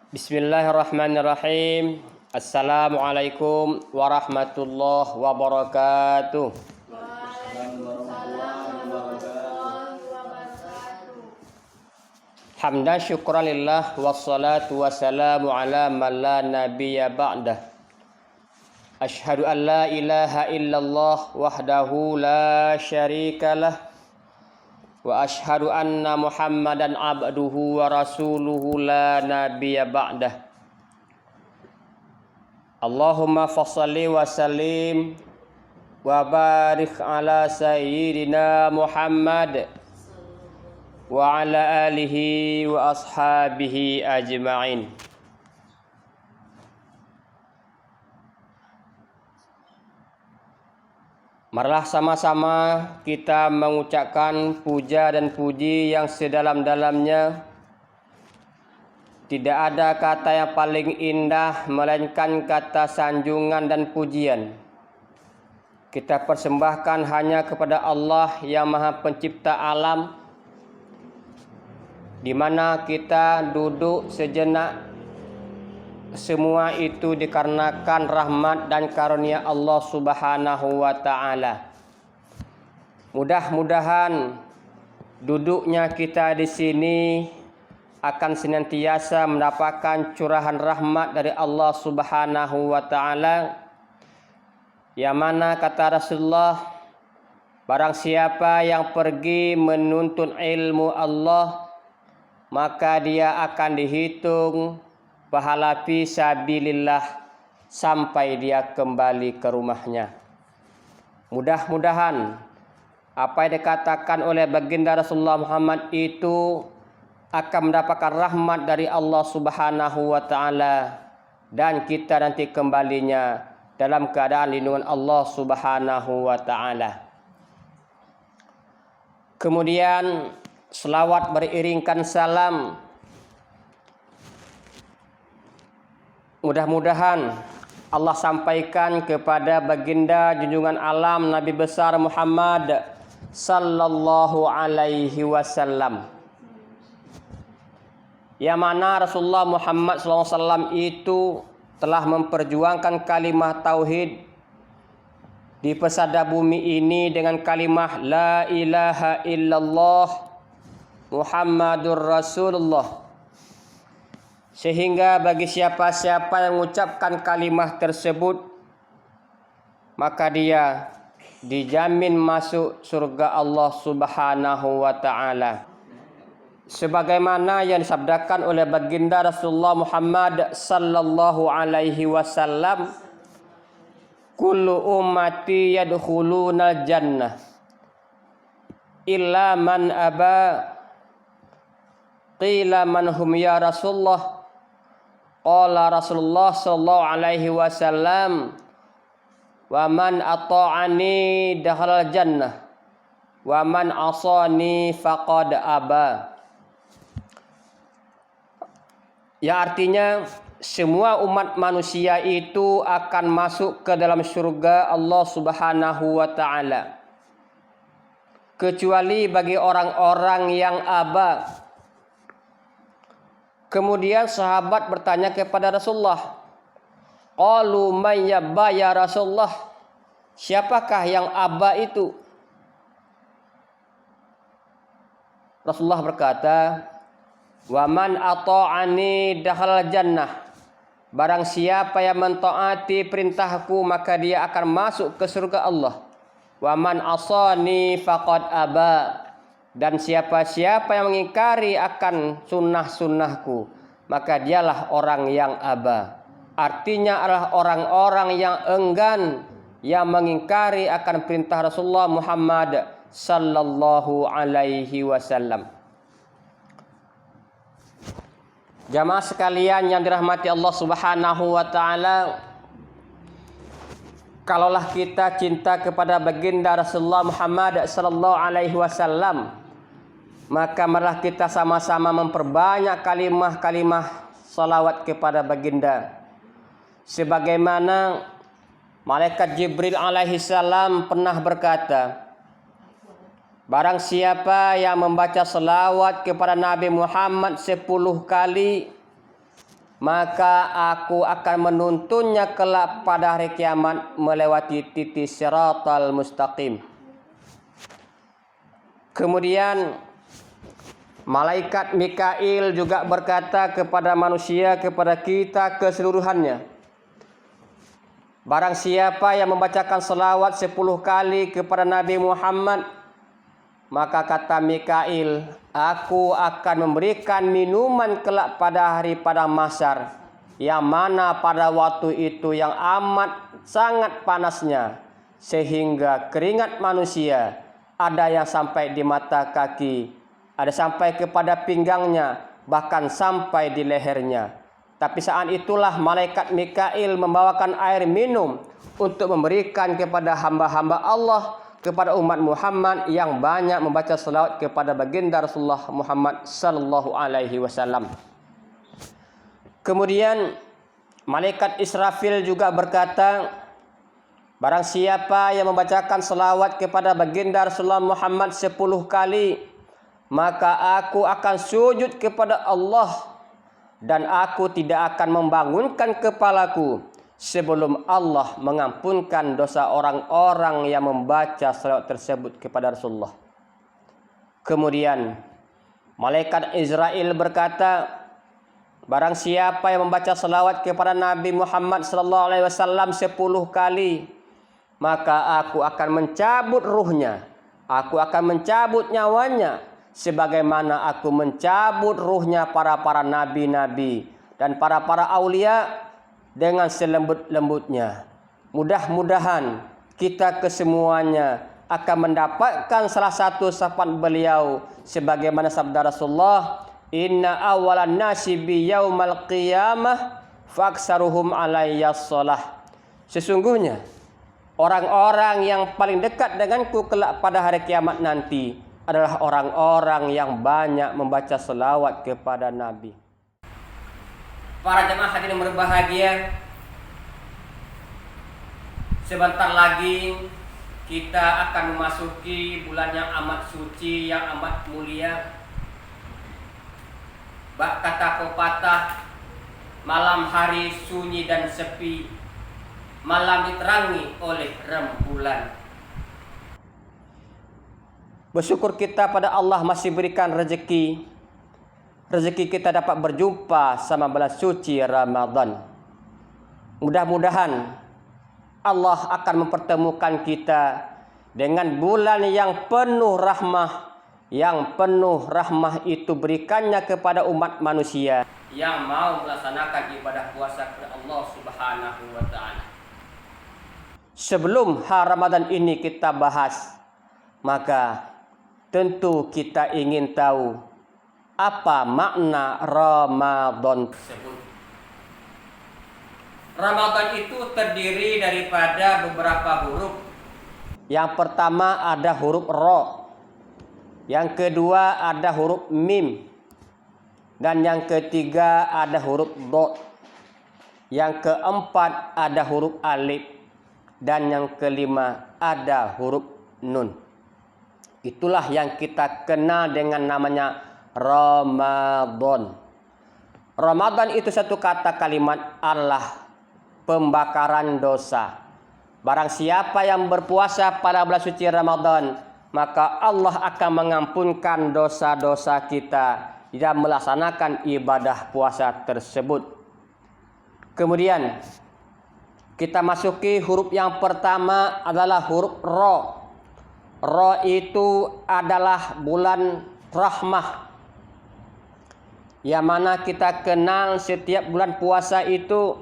Bismillahirrahmanirrahim. Assalamualaikum warahmatullahi wabarakatuh. Hamdan syukran lillah wassalatu wassalamu ala man la nabiyya ba'dah. Asyhadu an la ilaha illallah wahdahu la syarikalah wa asyhadu anna Muhammadan abduhu wa rasuluhu la nabiyya ba'dah. Allahumma fassalli wa sallim wa barik ala sayyidina Muhammad wa ala alihi wa ashabihi ajma'in. Marilah sama-sama kita mengucapkan puja dan puji yang sedalam-dalamnya. Tidak ada kata yang paling indah melainkan kata sanjungan dan pujian. Kita persembahkan hanya kepada Allah yang Maha Pencipta alam, di mana kita duduk sejenak. Semua itu dikarenakan rahmat dan karunia Allah Subhanahu wa taala. Mudah-mudahan duduknya kita di sini akan senantiasa mendapatkan curahan rahmat dari Allah Subhanahu wa taala. Yang mana kata Rasulullah, barang siapa yang pergi menuntut ilmu Allah, maka dia akan dihitung pahala fi sabilillah sampai dia kembali ke rumahnya. Mudah-mudahan apa yang dikatakan oleh baginda Rasulullah Muhammad itu akan mendapatkan rahmat dari Allah Subhanahu wa taala, dan kita nanti kembalinya dalam keadaan lindungan Allah Subhanahu wa taala. Kemudian selawat beriringkan salam. Mudah-mudahan Allah sampaikan kepada baginda junjungan alam Nabi besar Muhammad sallallahu alaihi wasallam, yang mana Rasulullah Muhammad sallallahu alaihi wasallam itu telah memperjuangkan kalimah tauhid di pesada bumi ini dengan kalimah la ilaha illallah Muhammadur Rasulullah. Sehingga bagi siapa-siapa yang mengucapkan kalimah tersebut, maka dia dijamin masuk surga Allah Subhanahu wa taala. Sebagaimana yang disabdakan oleh baginda Rasulullah Muhammad sallallahu alaihi wasallam, kullu ummati yadkhulunal jannah illa man aba. Qila man hum ya Rasulullah? Qala Rasulullah sallallahu alaihi wasallam, wa man ata'ani dakhala jannah wa man asani faqad aba. Ya, artinya semua umat manusia itu akan masuk ke dalam surga Allah Subhanahu wa taala, kecuali bagi orang-orang yang aba. Kemudian sahabat bertanya kepada Rasulullah, qalu may yabba ya Rasulullah, siapakah yang aba itu? Rasulullah berkata, wa man ata'ani dakhala jannah, barang siapa yang mentaati perintahku maka dia akan masuk ke surga Allah. Wa man asani faqad aba, dan siapa-siapa yang mengingkari akan sunnah-sunnahku, maka dialah orang yang aba. Artinya adalah orang-orang yang enggan, yang mengingkari akan perintah Rasulullah Muhammad sallallahu alaihi wasallam. Jamaah sekalian yang dirahmati Allah Subhanahu wa taala, kalaulah kita cinta kepada baginda Rasulullah Muhammad sallallahu alaihi wasallam, maka marilah kita sama-sama memperbanyak kalimah-kalimah salawat kepada baginda. Sebagaimana malaikat Jibril alaihi salam pernah berkata, barang siapa yang membaca salawat kepada Nabi Muhammad 10 kali, maka aku akan menuntunnya kelak pada hari kiamat melewati titik siratal mustaqim. Kemudian malaikat Mikail juga berkata kepada manusia, kepada kita keseluruhannya, barang siapa yang membacakan selawat 10 kali kepada Nabi Muhammad, maka kata Mikail, aku akan memberikan minuman kelak pada hari padang mahsyar, yang mana pada waktu itu yang amat sangat panasnya, sehingga keringat manusia ada yang sampai di mata kaki, ada sampai kepada pinggangnya, bahkan sampai di lehernya. Tapi saat itulah malaikat Mikail membawakan air minum untuk memberikan kepada hamba-hamba Allah, kepada umat Muhammad yang banyak membaca selawat kepada baginda Rasulullah Muhammad sallallahu alaihi wasallam. Kemudian malaikat Israfil juga berkata, barang siapa yang membacakan selawat kepada baginda Rasulullah Muhammad 10 kali, maka aku akan sujud kepada Allah dan aku tidak akan membangunkan kepalaku sebelum Allah mengampunkan dosa orang-orang yang membaca selawat tersebut kepada Rasulullah. Kemudian malaikat Israel berkata, barang siapa yang membaca selawat kepada Nabi Muhammad SAW 10 kali, maka aku akan mencabut ruhnya, aku akan mencabut nyawanya, sebagaimana aku mencabut ruhnya para nabi-nabi dan para aulia dengan selembut-lembutnya. Mudah-mudahan kita kesemuanya akan mendapatkan salah satu syafaat beliau, sebagaimana sabda Rasulullah, inna awalan nasi bi yaumal qiyamah faksaruhum alayya shalah. Sesungguhnya orang-orang yang paling dekat denganku kelak pada hari kiamat nanti adalah orang-orang yang banyak membaca selawat kepada Nabi. Para jemaah hadirin berbahagia, sebentar lagi kita akan memasuki bulan yang amat suci, yang amat mulia. Bak kata pepatah, malam hari sunyi dan sepi, malam diterangi oleh rembulan. Bersyukur kita pada Allah masih berikan rezeki kita dapat berjumpa sama bulan suci Ramadan. Mudah-mudahan Allah akan mempertemukan kita dengan bulan yang penuh rahmah, yang penuh rahmah itu berikannya kepada umat manusia yang mau melaksanakan ibadah puasa kepada Allah Subhanahu wa taala. Sebelum hari Ramadan ini kita bahas, maka tentu kita ingin tahu apa makna Ramadan tersebut. Ramadan itu terdiri daripada beberapa huruf. Yang pertama ada huruf Ra, yang kedua ada huruf Mim, dan yang ketiga ada huruf Dha, yang keempat ada huruf Alif, dan yang kelima ada huruf Nun. Itulah yang kita kenal dengan namanya Ramadan. Ramadan itu satu kata kalimat adalah pembakaran dosa. Barang siapa yang berpuasa pada bulan suci Ramadan, maka Allah akan mengampunkan dosa-dosa kita yang melaksanakan ibadah puasa tersebut. Kemudian kita masuki huruf yang pertama adalah huruf Ra. Ra itu adalah bulan rahmah, yang mana kita kenal setiap bulan puasa itu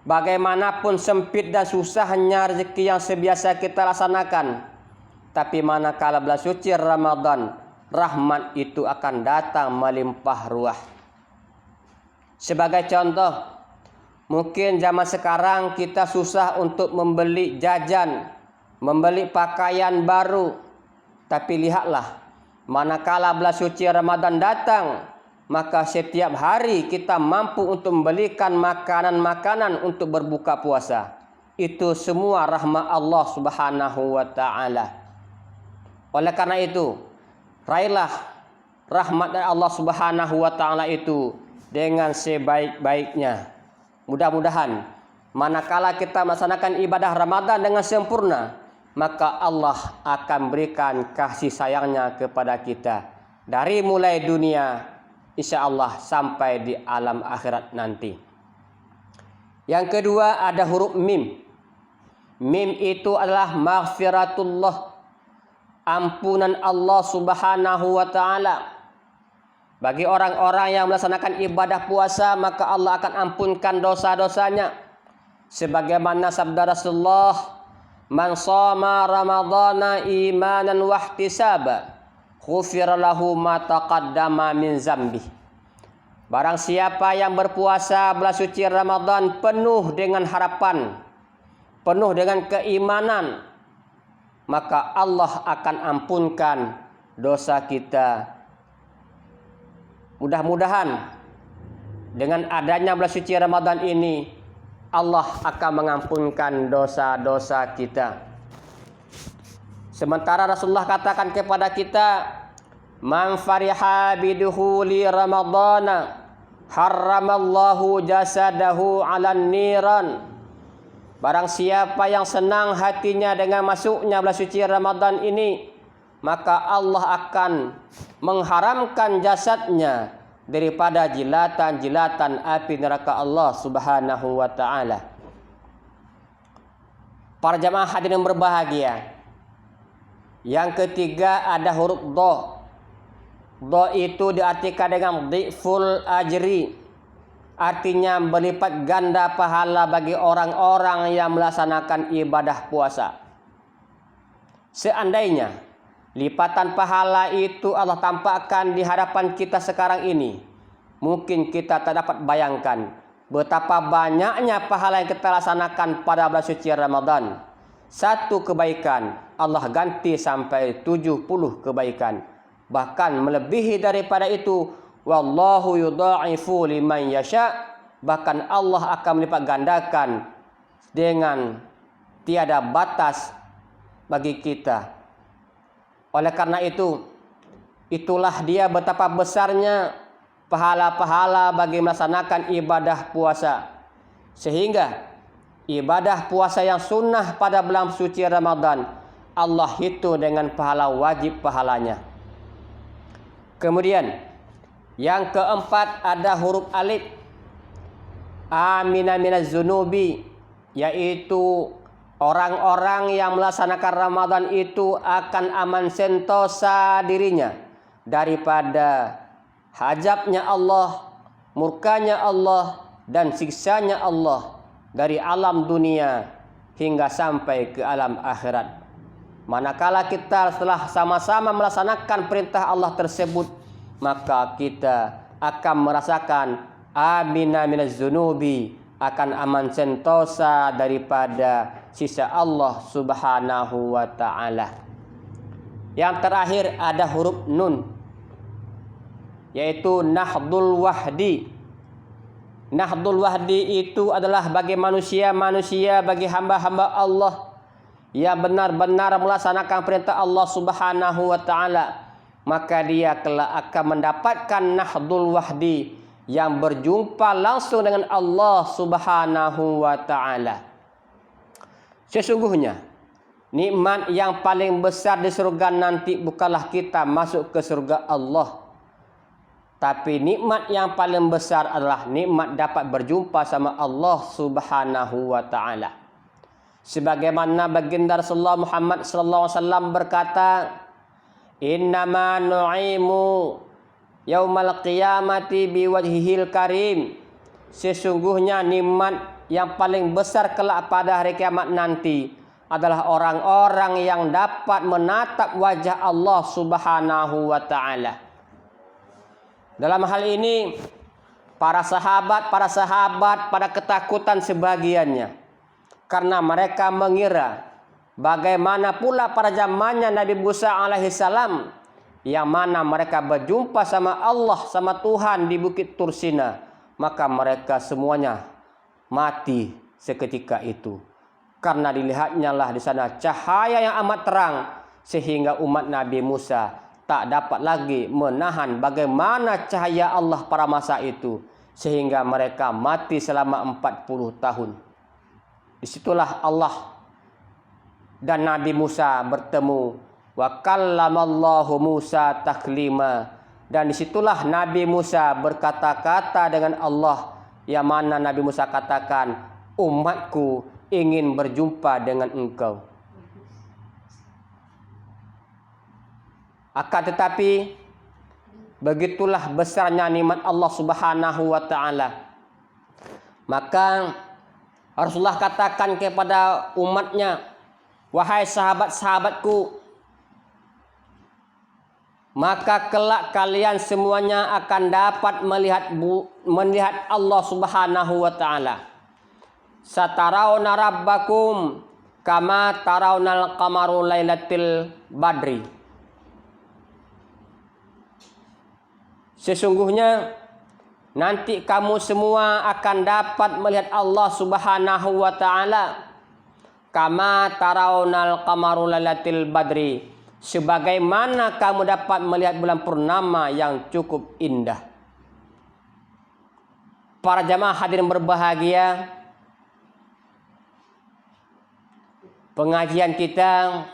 bagaimanapun sempit dan susahnya rezeki yang sebiasa kita laksanakan, tapi manakala bulan suci Ramadan, rahmat itu akan datang melimpah ruah. Sebagai contoh, mungkin zaman sekarang kita susah untuk membeli jajan, membeli pakaian baru, tapi lihatlah, manakala bulan suci Ramadan datang, maka setiap hari kita mampu untuk membelikan makanan-makanan untuk berbuka puasa. Itu semua rahmat Allah Subhanahu wa taala. Oleh karena itu, raihlah rahmat dari Allah Subhanahu wa taala itu dengan sebaik-baiknya. Mudah-mudahan manakala kita melaksanakan ibadah Ramadan dengan sempurna, maka Allah akan berikan kasih sayangnya kepada kita dari mulai dunia insya Allah sampai di alam akhirat nanti. Yang kedua ada huruf mim. Mim itu adalah maghfiratullah, ampunan Allah subhanahu wa ta'ala. Bagi orang-orang yang melaksanakan ibadah puasa, maka Allah akan ampunkan dosa-dosanya. Sebagaimana sabda Rasulullah, man shoma ramadhana imanan wahtisaba ghufira lahu ma taqaddama min zambi. Barang siapa yang berpuasa bulan suci Ramadan penuh dengan harapan, penuh dengan keimanan, maka Allah akan ampunkan dosa kita. Mudah-mudahan dengan adanya bulan suci Ramadan ini, Allah akan mengampunkan dosa-dosa kita. Sementara Rasulullah katakan kepada kita, man fariha biduhuli ramadana harramallahu jasadahu 'alan niran. Barang siapa yang senang hatinya dengan masuknya bulan suci Ramadan ini, maka Allah akan mengharamkan jasadnya daripada jilatan-jilatan api neraka Allah subhanahu wa ta'ala. Para jamaah hadirin berbahagia, yang ketiga ada huruf do. Do itu diartikan dengan dhi'ful ajri, artinya berlipat ganda pahala bagi orang-orang yang melaksanakan ibadah puasa. Seandainya lipatan pahala itu Allah tampakkan di hadapan kita sekarang ini, mungkin kita tak dapat bayangkan betapa banyaknya pahala yang kita laksanakan pada bulan suci Ramadan. Satu kebaikan Allah ganti sampai 70 kebaikan. Bahkan melebihi daripada itu, wallahu yudha'ifu liman yasha. Bahkan Allah akan melipat gandakan dengan tiada batas bagi kita. Oleh karena itu, itulah dia betapa besarnya pahala-pahala bagi melaksanakan ibadah puasa. Sehingga ibadah puasa yang sunnah pada bulan suci Ramadan, Allah hitung dengan pahala wajib pahalanya. Kemudian yang keempat ada huruf alif, amina minaz zunubi, yaitu orang-orang yang melaksanakan Ramadan itu akan aman sentosa dirinya daripada hajabnya Allah, murkanya Allah, dan siksanya Allah dari alam dunia hingga sampai ke alam akhirat. Manakala kita setelah sama-sama melaksanakan perintah Allah tersebut, maka kita akan merasakan amina minaz zunubi, akan aman sentosa daripada sisa Allah subhanahu wa ta'ala. Yang terakhir ada huruf nun, yaitu nahdul wahdi. Nahdul wahdi itu adalah bagi manusia-manusia, bagi hamba-hamba Allah yang benar-benar melaksanakan perintah Allah subhanahu wa ta'ala, maka dia kelak akan mendapatkan nahdul wahdi yang berjumpa langsung dengan Allah subhanahu wa ta'ala. Sesungguhnya nikmat yang paling besar di surga nanti bukanlah kita masuk ke surga Allah, tapi nikmat yang paling besar adalah nikmat dapat berjumpa sama Allah subhanahu wa ta'ala. Sebagaimana baginda Rasulullah Muhammad sallallahu alaihi wasallam berkata, innama nu'imu yaumal qiyamati biwajhihil karim. Sesungguhnya nikmat yang paling besar kelak pada hari kiamat nanti adalah orang-orang yang dapat menatap wajah Allah subhanahu wa ta'ala. Dalam hal ini para sahabat pada ketakutan sebagiannya, karena mereka mengira bagaimana pula pada zamannya Nabi Musa alaihissalam, yang mana mereka berjumpa sama Allah, sama Tuhan di Bukit Tursina, maka mereka semuanya mati seketika itu. Karena dilihatnya lah di sana cahaya yang amat terang, sehingga umat Nabi Musa tak dapat lagi menahan bagaimana cahaya Allah pada masa itu, sehingga mereka mati selama 40 tahun. Disitulah Allah dan Nabi Musa bertemu. Wa kallamallahu Musa taklima. Dan disitulah Nabi Musa berkata-kata dengan Allah, yang mana Nabi Musa katakan, umatku ingin berjumpa dengan engkau. Akan tetapi begitulah besarnya nikmat Allah Subhanahu wa taala. Maka Rasulullah katakan kepada umatnya, wahai sahabat-sahabatku, maka kelak kalian semuanya akan dapat melihat Allah Subhanahu wa taala. Satarawna rabbakum kama tarawnal qamaru lailatul badri. Sesungguhnya nanti kamu semua akan dapat melihat Allah Subhanahu wa taala kama tarawnal qamaru lailatul badri, sebagaimana kamu dapat melihat bulan purnama yang cukup indah. Para jamaah hadirin berbahagia, pengajian kita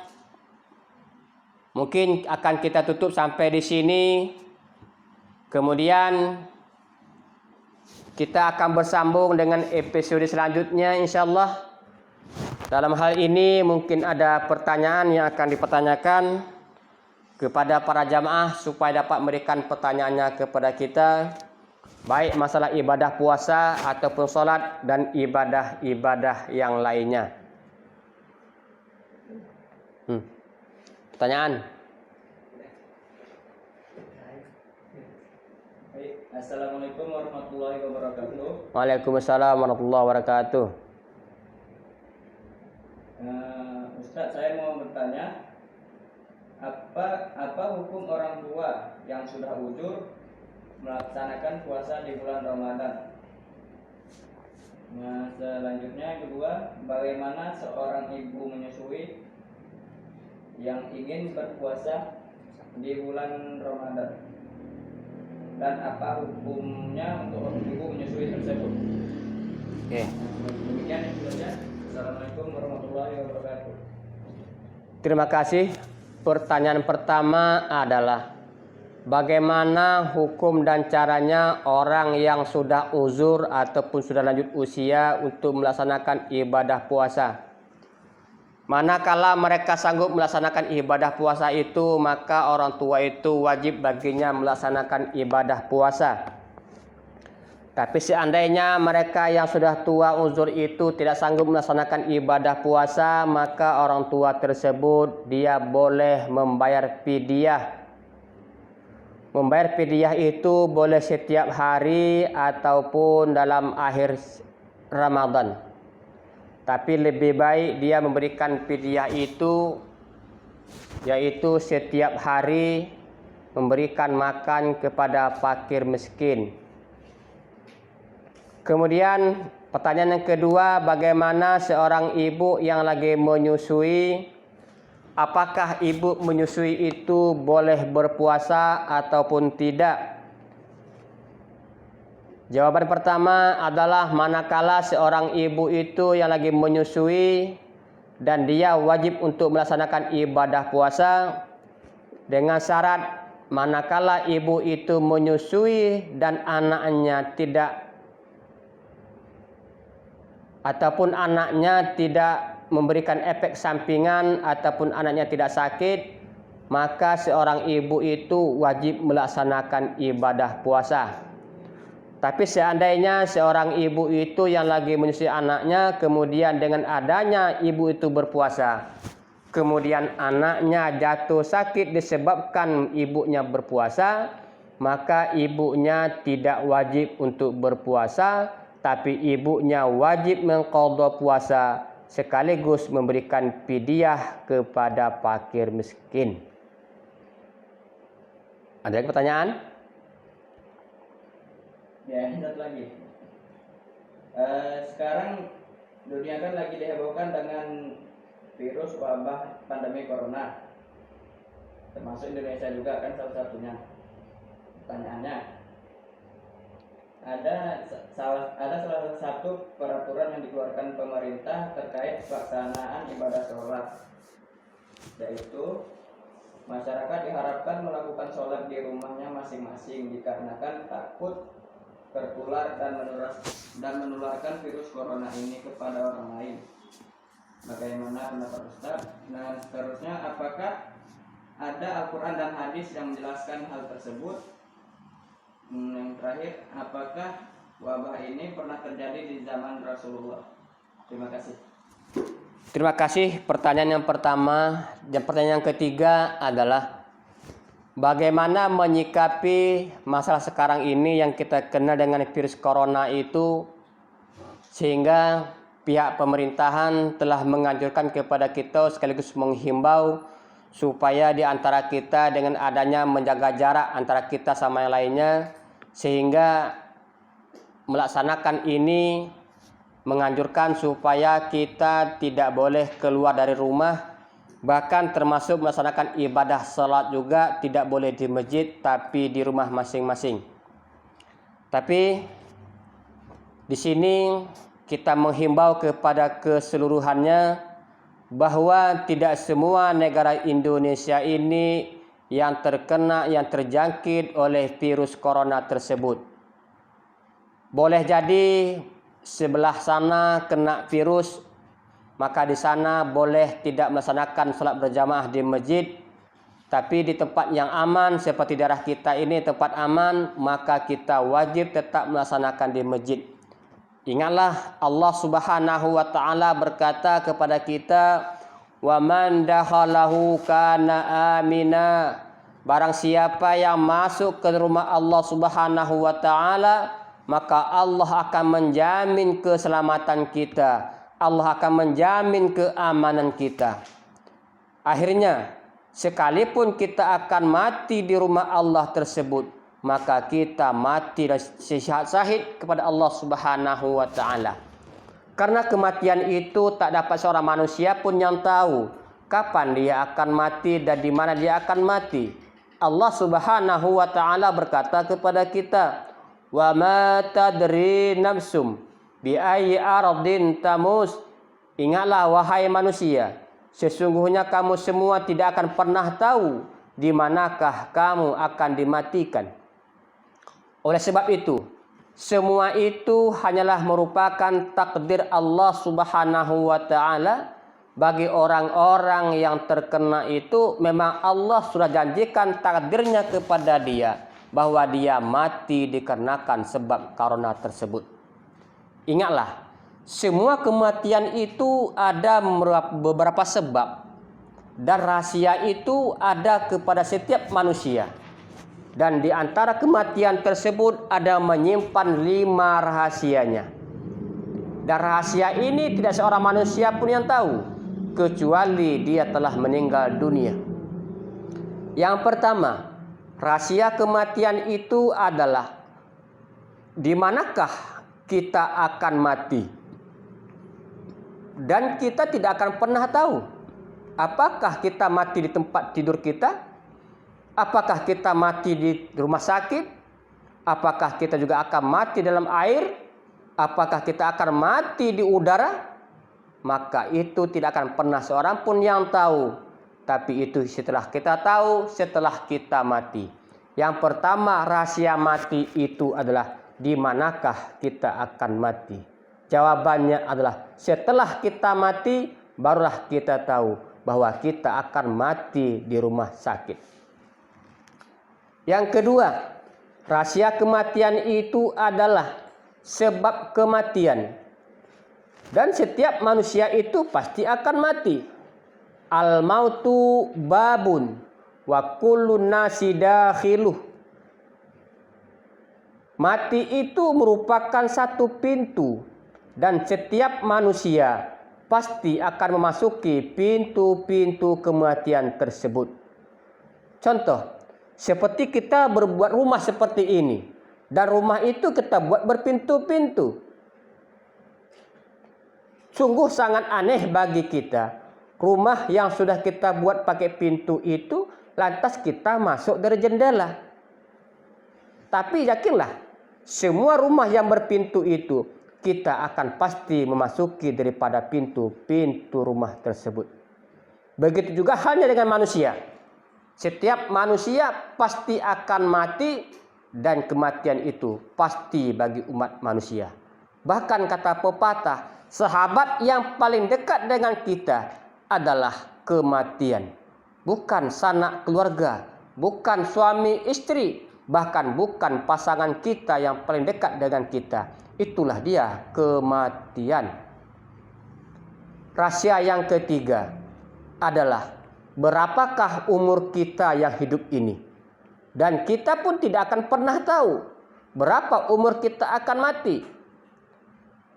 mungkin akan kita tutup sampai di sini. Kemudian kita akan bersambung dengan episode selanjutnya insyaallah. Dalam hal ini mungkin ada pertanyaan yang akan dipertanyakan kepada para jamaah supaya dapat memberikan pertanyaannya kepada kita, baik masalah ibadah puasa ataupun sholat dan ibadah-ibadah yang lainnya. Pertanyaan? Assalamualaikum warahmatullahi wabarakatuh. Waalaikumsalam warahmatullahi wabarakatuh. Ustaz, saya mau bertanya, apa hukum orang tua yang sudah uzur melaksanakan puasa di bulan Ramadan? Nah, selanjutnya kedua, bagaimana seorang ibu menyusui yang ingin berpuasa di bulan Ramadan? Dan apa hukumnya untuk ibu menyusui tersebut? Oke. Demikian itu saja. Assalamualaikum warahmatullahi wabarakatuh. Terima kasih. Pertanyaan pertama adalah bagaimana hukum dan caranya orang yang sudah uzur ataupun sudah lanjut usia untuk melaksanakan ibadah puasa. Manakala mereka sanggup melaksanakan ibadah puasa itu, maka orang tua itu wajib baginya melaksanakan ibadah puasa. Tapi seandainya mereka yang sudah tua uzur itu tidak sanggup melaksanakan ibadah puasa, maka orang tua tersebut dia boleh membayar fidyah. Membayar fidyah itu boleh setiap hari ataupun dalam akhir Ramadan. Tapi lebih baik dia memberikan fidyah itu yaitu setiap hari memberikan makan kepada fakir miskin. Kemudian pertanyaan yang kedua, bagaimana seorang ibu yang lagi menyusui, apakah ibu menyusui itu boleh berpuasa ataupun tidak? Jawaban pertama adalah manakala seorang ibu itu yang lagi menyusui dan dia wajib untuk melaksanakan ibadah puasa dengan syarat manakala ibu itu menyusui dan anaknya tidak ataupun anaknya tidak memberikan efek sampingan ataupun anaknya tidak sakit, maka seorang ibu itu wajib melaksanakan ibadah puasa. Tapi seandainya seorang ibu itu yang lagi menyusui anaknya, kemudian dengan adanya ibu itu berpuasa, kemudian anaknya jatuh sakit disebabkan ibunya berpuasa, maka ibunya tidak wajib untuk berpuasa, tapi ibunya wajib mengqadha puasa sekaligus memberikan fidyah kepada fakir miskin. Ada pertanyaan? Ya, satu lagi. Sekarang dunia kan lagi dihebohkan dengan virus wabah pandemi corona, termasuk Indonesia juga kan salah satunya. Pertanyaannya, ada salah satu peraturan yang dikeluarkan pemerintah terkait pelaksanaan ibadah sholat, yaitu masyarakat diharapkan melakukan sholat di rumahnya masing-masing dikarenakan takut tertular dan menularkan virus corona ini kepada orang lain. Bagaimana pendapat Ustaz? Nah, seterusnya, apakah ada Al-Quran dan hadis yang menjelaskan hal tersebut? Yang terakhir, apakah wabah ini pernah terjadi di zaman Rasulullah? Terima kasih. Terima kasih. Pertanyaan yang pertama dan pertanyaan yang ketiga adalah bagaimana menyikapi masalah sekarang ini yang kita kenal dengan virus corona itu, sehingga pihak pemerintahan telah menganjurkan kepada kita sekaligus menghimbau supaya di antara kita dengan adanya menjaga jarak antara kita sama yang lainnya, sehingga melaksanakan ini menganjurkan supaya kita tidak boleh keluar dari rumah, bahkan termasuk melaksanakan ibadah salat juga tidak boleh di masjid tapi di rumah masing-masing. Tapi di sini kita menghimbau kepada keseluruhannya bahwa tidak semua negara Indonesia ini yang terjangkit oleh virus corona tersebut. Boleh jadi sebelah sana kena virus, maka di sana boleh tidak melaksanakan salat berjamaah di masjid, tapi di tempat yang aman seperti daerah kita ini tempat aman, maka kita wajib tetap melaksanakan di masjid. Ingatlah Allah Subhanahu wa taala berkata kepada kita, "Wa man dakhalahu kana amina." Barang siapa yang masuk ke rumah Allah Subhanahu wa taala, maka Allah akan menjamin keselamatan kita. Allah akan menjamin keamanan kita. Akhirnya, sekalipun kita akan mati di rumah Allah tersebut, maka kita mati syahid kepada Allah Subhanahu wa taala. Karena kematian itu tak dapat seorang manusia pun yang tahu kapan dia akan mati dan di mana dia akan mati. Allah Subhanahu wa taala berkata kepada kita, "Wa ma tadri nafsum bi ayyi ardin tamus." Ingatlah wahai manusia, sesungguhnya kamu semua tidak akan pernah tahu di manakah kamu akan dimatikan. Oleh sebab itu, semua itu hanyalah merupakan takdir Allah Subhanahu wa taala. Bagi orang-orang yang terkena itu, memang Allah sudah janjikan takdirnya kepada dia bahwa dia mati dikarenakan sebab corona tersebut. Ingatlah, semua kematian itu ada beberapa sebab, dan rahasia itu ada kepada setiap manusia. Dan di antara kematian tersebut ada menyimpan 5 rahasianya. Dan rahasia ini tidak seorang manusia pun yang tahu, kecuali dia telah meninggal dunia. Yang pertama, rahasia kematian itu adalah di manakah kita akan mati. Dan kita tidak akan pernah tahu apakah kita mati di tempat tidur kita, apakah kita mati di rumah sakit, apakah kita juga akan mati dalam air, apakah kita akan mati di udara. Maka itu tidak akan pernah seorang pun yang tahu. Tapi itu setelah kita tahu, setelah kita mati. Yang pertama, rahasia mati itu adalah di manakah kita akan mati. Jawabannya adalah setelah kita mati, barulah kita tahu bahwa kita akan mati di rumah sakit. Yang kedua, rahasia kematian itu adalah sebab kematian. Dan setiap manusia itu pasti akan mati. Al-mautu babun wa kullun nasi dakhiluh. Mati itu merupakan satu pintu dan setiap manusia pasti akan memasuki pintu-pintu kematian tersebut. Contoh, seperti kita berbuat rumah seperti ini, dan rumah itu kita buat berpintu-pintu. Sungguh sangat aneh bagi kita, rumah yang sudah kita buat pakai pintu itu, lantas kita masuk dari jendela. Tapi yakinlah, semua rumah yang berpintu itu kita akan pasti memasuki daripada pintu-pintu rumah tersebut. Begitu juga halnya dengan manusia. Setiap manusia pasti akan mati dan kematian itu pasti bagi umat manusia. Bahkan kata pepatah, sahabat yang paling dekat dengan kita adalah kematian. Bukan sanak keluarga, bukan suami istri, bahkan bukan pasangan kita yang paling dekat dengan kita. Itulah dia kematian. Rahasia yang ketiga adalah berapakah umur kita yang hidup ini. Dan kita pun tidak akan pernah tahu berapa umur kita akan mati.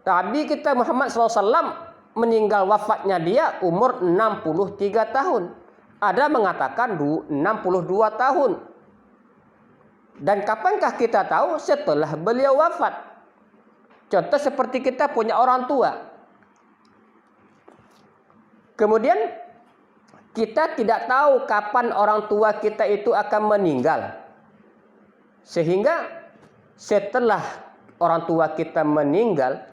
Nabi kita Muhammad SAW meninggal wafatnya dia umur 63 tahun. Ada mengatakan 62 tahun. Dan kapankah kita tahu? Setelah beliau wafat. Contoh seperti kita punya orang tua. Kemudian kita tidak tahu kapan orang tua kita itu akan meninggal. Sehingga setelah orang tua kita meninggal,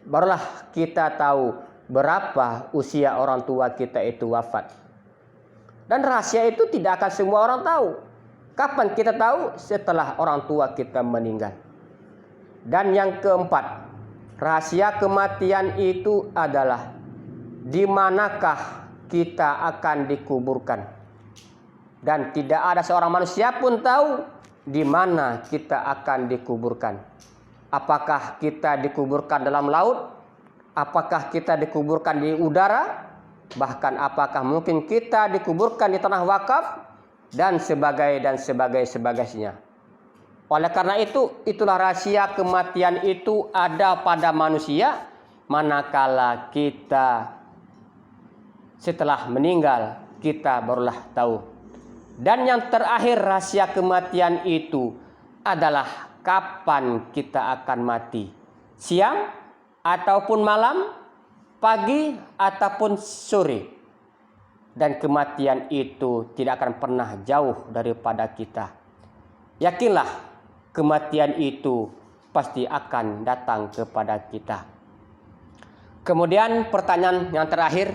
barulah kita tahu berapa usia orang tua kita itu wafat. Dan rahasia itu tidak akan semua orang tahu. Kapan kita tahu? Setelah orang tua kita meninggal. Dan yang keempat, rahasia kematian itu adalah di manakah kita akan dikuburkan. Dan tidak ada seorang manusia pun tahu di mana kita akan dikuburkan. Apakah kita dikuburkan dalam laut? Apakah kita dikuburkan di udara? Bahkan apakah mungkin kita dikuburkan di tanah wakaf? Dan sebagainya. Oleh karena itu, itulah rahasia kematian itu ada pada manusia. Manakala kita setelah meninggal, kita barulah tahu. Dan yang terakhir rahasia kematian itu adalah kapan kita akan mati. Siang ataupun malam, pagi ataupun sore. Dan kematian itu tidak akan pernah jauh daripada kita. Yakinlah kematian itu pasti akan datang kepada kita. Kemudian pertanyaan yang terakhir,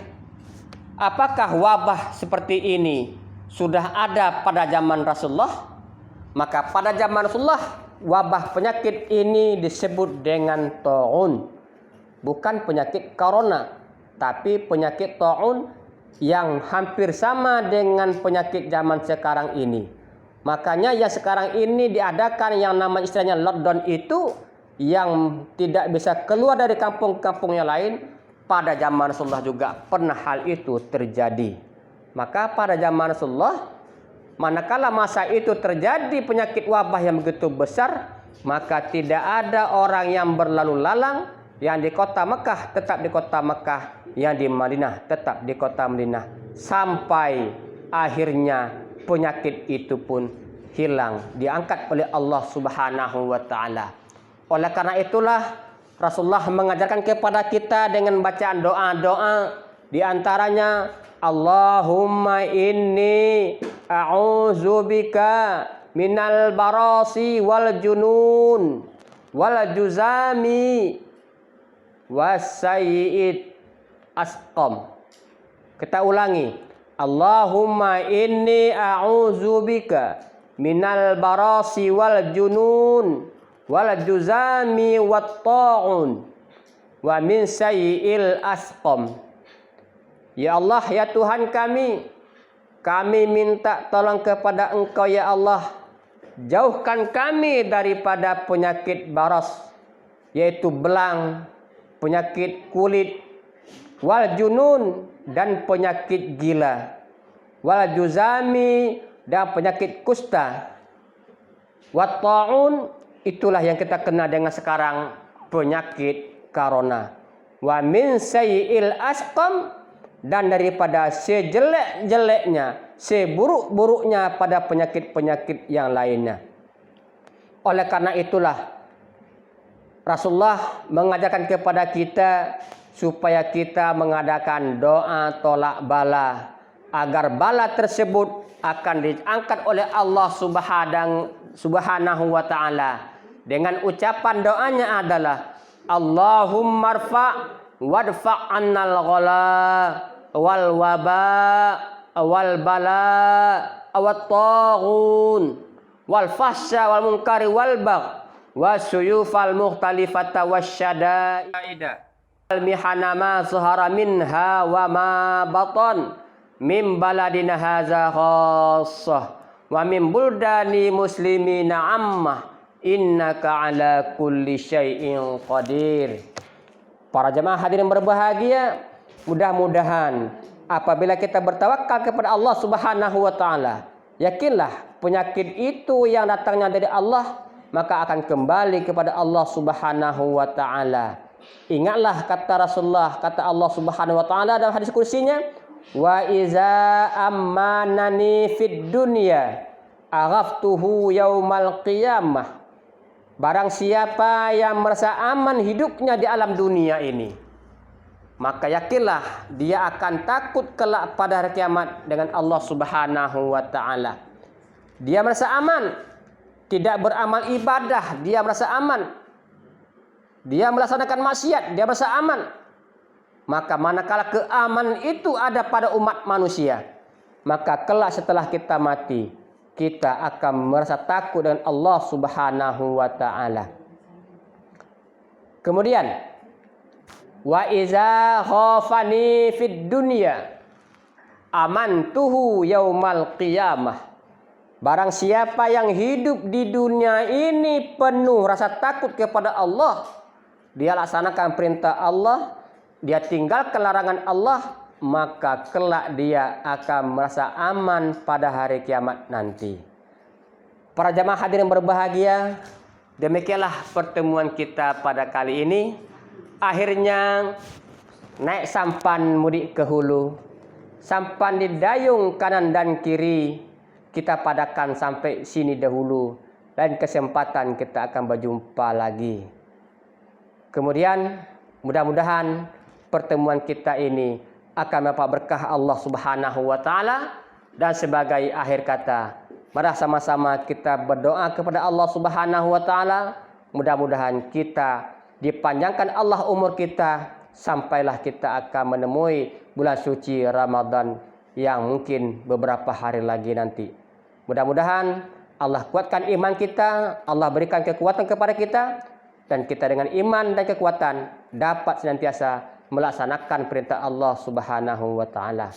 apakah wabah seperti ini sudah ada pada zaman Rasulullah? Maka pada zaman Rasulullah wabah penyakit ini disebut dengan ta'un. Bukan penyakit corona, tapi penyakit ta'un yang hampir sama dengan penyakit zaman sekarang ini. Makanya yang sekarang ini diadakan yang nama istilahnya lockdown itu yang tidak bisa keluar dari kampung-kampung yang lain. Pada zaman Rasulullah juga pernah hal itu terjadi. Maka pada zaman Rasulullah, manakala masa itu terjadi penyakit wabah yang begitu besar, maka tidak ada orang yang berlalu lalang, yang di kota Mekah tetap di kota Mekah, yang di Madinah tetap di kota Madinah, sampai akhirnya penyakit itu pun hilang, diangkat oleh Allah Subhanahu wa taala. Oleh karena itulah Rasulullah mengajarkan kepada kita dengan bacaan doa-doa, di antaranya Allahumma inni a'udzubika minal barasi wal junun wal juzami wasayyi'id asqam. Kita ulangi. Allahumma inni a'udzubika minal barasi wal junun wal juzami wat ta'un wa min sayyi'il asqam. Ya Allah, ya Tuhan kami minta tolong kepada Engkau ya Allah, jauhkan kami daripada penyakit baras, yaitu belang, penyakit kulit, wal junun dan penyakit gila, wal juzami dan penyakit kusta, wat ta'un itulah yang kita kenal dengan sekarang penyakit corona, wa min sayyi'il asqam dan daripada sejelek-jeleknya, seburuk-buruknya pada penyakit-penyakit yang lainnya. Oleh karena itulah Rasulullah mengajarkan kepada kita supaya kita mengadakan doa tolak bala, agar bala tersebut akan diangkat oleh Allah Subhanahu wa taala, dengan ucapan doanya adalah Allahumma rfa' wadfa' annal ghala wal waba wal bala wat taghun wal fahsya wal munkari wal bagh wasyuyufal mukhtalifata wasyadaida al mihana ma zahara minha wa ma batan min baladina hadza khassah wa min buldani muslimina ammah innaka ala kulli syai'in qadir. Para jemaah hadirin berbahagia, mudah-mudahan apabila kita bertawakal kepada Allah Subhanahu wa taala, yakinlah penyakit itu yang datangnya dari Allah maka akan kembali kepada Allah Subhanahu wa taala. Ingatlah kata Rasulullah, kata Allah Subhanahu wa taala dalam hadis kursinya, wa iza ammanani fid dunya aghaftuhu yaumal qiyamah. Barang siapa yang merasa aman hidupnya di alam dunia ini, maka yakinlah dia akan takut kelak pada hari kiamat dengan Allah Subhanahu wa taala. Dia merasa aman, tidak beramal ibadah, dia merasa aman. Dia melaksanakan maksiat, dia merasa aman. Maka manakala keamanan itu ada pada umat manusia, maka kelak setelah kita mati, kita akan merasa takut dengan Allah Subhanahu wa taala. Kemudian wa iza khafani fid dunya amantuhu yaumal qiyamah. Barang siapa yang hidup di dunia ini penuh rasa takut kepada Allah, dia laksanakan perintah Allah, dia tinggalkan larangan Allah, maka kelak dia akan merasa aman pada hari kiamat nanti. Para jamaah hadirin berbahagia, demikianlah pertemuan kita pada kali ini. Akhirnya naik sampan mudik ke hulu, sampan di dayung kanan dan kiri, kita padakan sampai sini dahulu. Lain kesempatan kita akan berjumpa lagi. Kemudian mudah-mudahan pertemuan kita ini akan mendapat berkah Allah Subhanahu wa taala, dan sebagai akhir kata, mari sama-sama kita berdoa kepada Allah Subhanahu wa taala, mudah-mudahan kita dipanjangkan Allah umur kita sampailah kita akan menemui bulan suci Ramadan yang mungkin beberapa hari lagi nanti. Mudah-mudahan Allah kuatkan iman kita, Allah berikan kekuatan kepada kita, dan kita dengan iman dan kekuatan dapat senantiasa melaksanakan perintah Allah Subhanahu wa taala.